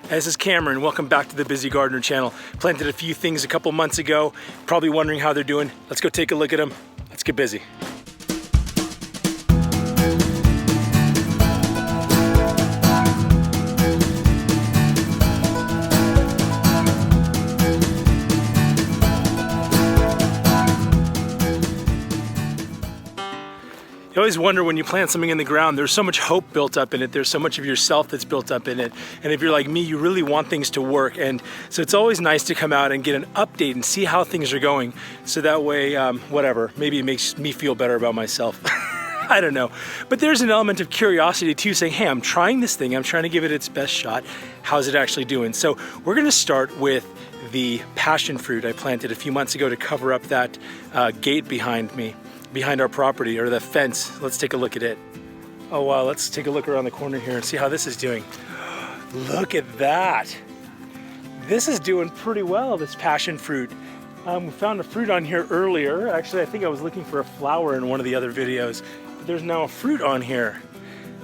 This is Cameron. Welcome back to the Busy Gardener channel. Planted a few things a couple months ago. Probably wondering how they're doing. Let's go take a look at them. Let's get busy. You always wonder when you plant something in the ground, there's so much hope built up in it. There's so much of yourself that's built up in it. And if you're like me, you really want things to work. And so it's always nice to come out and get an update and see how things are going. So that way, whatever, maybe it makes me feel better about myself. I don't know. But there's an element of curiosity too, saying, hey, I'm trying this thing. I'm trying to give it its best shot. How's it actually doing? So we're gonna start with the passion fruit I planted a few months ago to cover up that gate behind our property, or the fence. Let's take a look at it. Oh wow, let's take a look around the corner here and see how this is doing. Look at that. This is doing pretty well, this passion fruit. We found a fruit on here earlier. Actually, I think I was looking for a flower in one of the other videos, but there's now a fruit on here.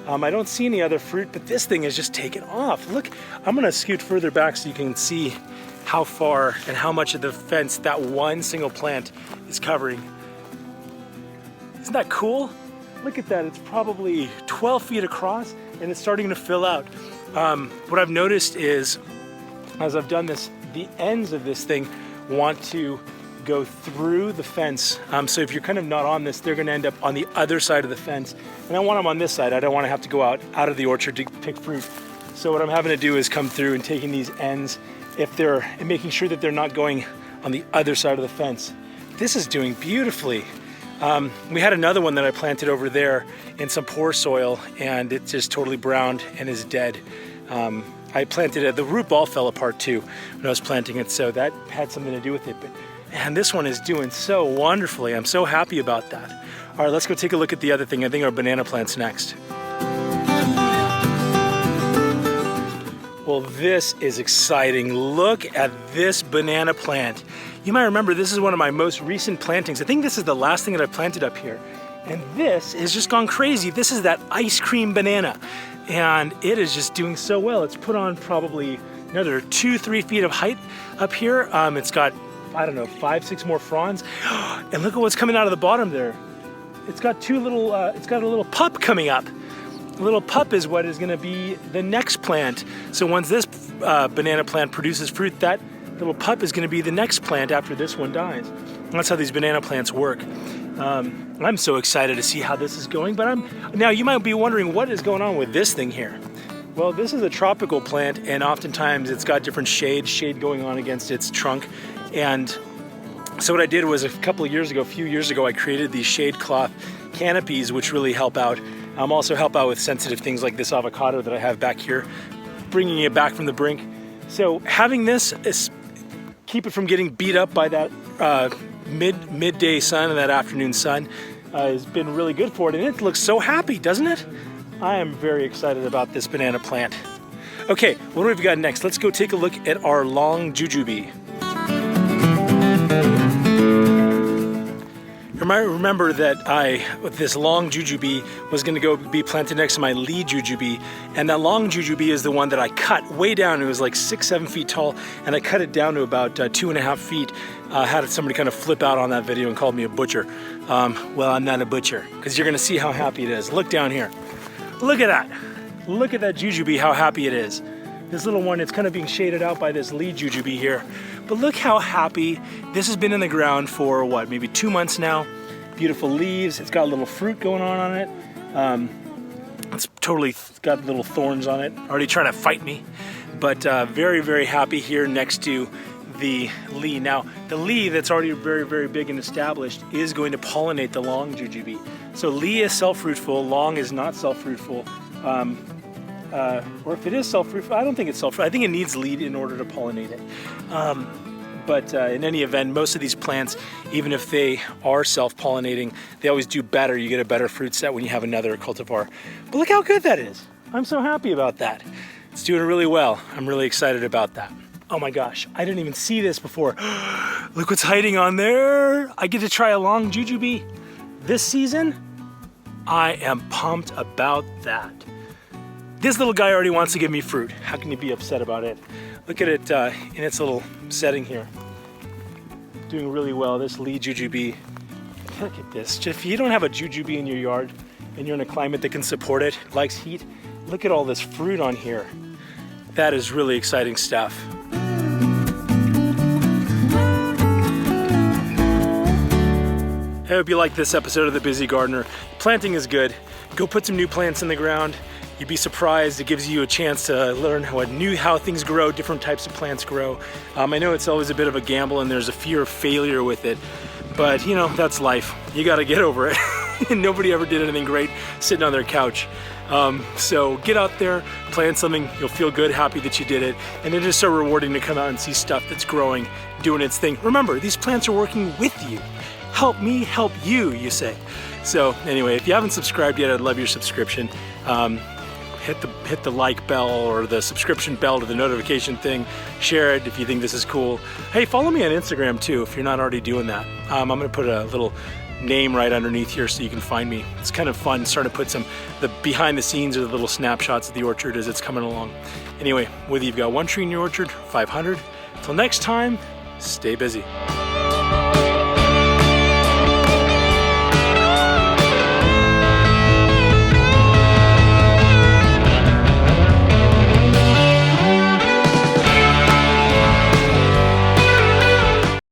I don't see any other fruit, but this thing is just taken off. Look, I'm gonna scoot further back so you can see how far and how much of the fence that one single plant is covering. Isn't that cool? Look at that, it's probably 12 feet across and it's starting to fill out. What I've noticed is, as I've done this, the ends of this thing want to go through the fence. So if you're kind of not on this, they're gonna end up on the other side of the fence. And I want them on this side. I don't wanna have to go out of the orchard to pick fruit. So what I'm having to do is come through and taking these ends, and making sure that they're not going on the other side of the fence. This is doing beautifully. We had another one that I planted over there in some poor soil, and it's just totally browned and is dead. I planted it, the root ball fell apart too when I was planting it, so that had something to do with it. But man, this one is doing so wonderfully. I'm so happy about that. All right, let's go take a look at the other thing. I think our banana plant's next. Well, this is exciting. Look at this banana plant. You might remember this is one of my most recent plantings. I think this is the last thing that I planted up here. And this has just gone crazy. This is that ice cream banana. And it is just doing so well. It's put on probably another 2-3 feet of height up here. It's got, I don't know, 5-6 more fronds. And look at what's coming out of the bottom there. It's got it's got a little pup coming up. A little pup is what is gonna be the next plant. So once this banana plant produces fruit, that little pup is gonna be the next plant after this one dies. And that's how these banana plants work. I'm so excited to see how this is going, but now you might be wondering what is going on with this thing here. Well, this is a tropical plant, and oftentimes it's got different shade going on against its trunk. And so what I did was a few years ago, I created these shade cloth canopies, which really help out. Also help out with sensitive things like this avocado that I have back here, bringing it back from the brink. So having this is keep it from getting beat up by that midday sun and that afternoon sun has been really good for it, and it looks so happy, doesn't it? I am very excited about this banana plant. Okay, what do we've got next? Let's go take a look at our long jujube. You might remember that this long jujube was going to go be planted next to my lead jujube, and that long jujube is the one that I cut way down. It was like 6-7 feet tall, and I cut it down to about 2.5 feet. Had somebody kind of flip out on that video and called me a butcher. Well, I'm not a butcher, because you're going to see how happy it is. Look down here. Look at that. Look at that jujube, how happy it is. This little one, it's kind of being shaded out by this lead jujube here. But look how happy. This has been in the ground for what, maybe 2 months now. Beautiful leaves. It's got a little fruit going on it. It's totally got little thorns on it, already trying to fight me. But very, very happy here next to the Lee. Now, the Lee that's already very, very big and established is going to pollinate the long jujube. So Lee is self-fruitful, long is not self-fruitful. Or if it is self-fruitful, I don't think it's self-fruitful. I think it needs lead in order to pollinate it. But in any event, most of these plants, even if they are self-pollinating, they always do better. You get a better fruit set when you have another cultivar. But look how good that is. I'm so happy about that. It's doing really well. I'm really excited about that. Oh my gosh, I didn't even see this before. Look what's hiding on there. I get to try a long jujube this season. I am pumped about that. This little guy already wants to give me fruit. How can you be upset about it? Look at it in its little setting here. Doing really well, this Lee Jujube. Look at this. If you don't have a Jujube in your yard and you're in a climate that can support it, likes heat, look at all this fruit on here. That is really exciting stuff. I hope you liked this episode of The Busy Gardener. Planting is good. Go put some new plants in the ground. You'd be surprised. It gives you a chance to learn how things grow, different types of plants grow. I know it's always a bit of a gamble and there's a fear of failure with it, but you know, that's life. You gotta get over it. Nobody ever did anything great sitting on their couch. So get out there, plant something, you'll feel good, happy that you did it, and it is so rewarding to come out and see stuff that's growing, doing its thing. Remember, these plants are working with you. Help me help you, you say. So anyway, if you haven't subscribed yet, I'd love your subscription. Hit the like bell or the subscription bell to the notification thing. Share it if you think this is cool. Hey, follow me on Instagram too if you're not already doing that. I'm gonna put a little name right underneath here so you can find me. It's kind of fun starting to put the behind the scenes or the little snapshots of the orchard as it's coming along. Anyway, whether you've got 1 tree in your orchard, 500, until next time, stay busy.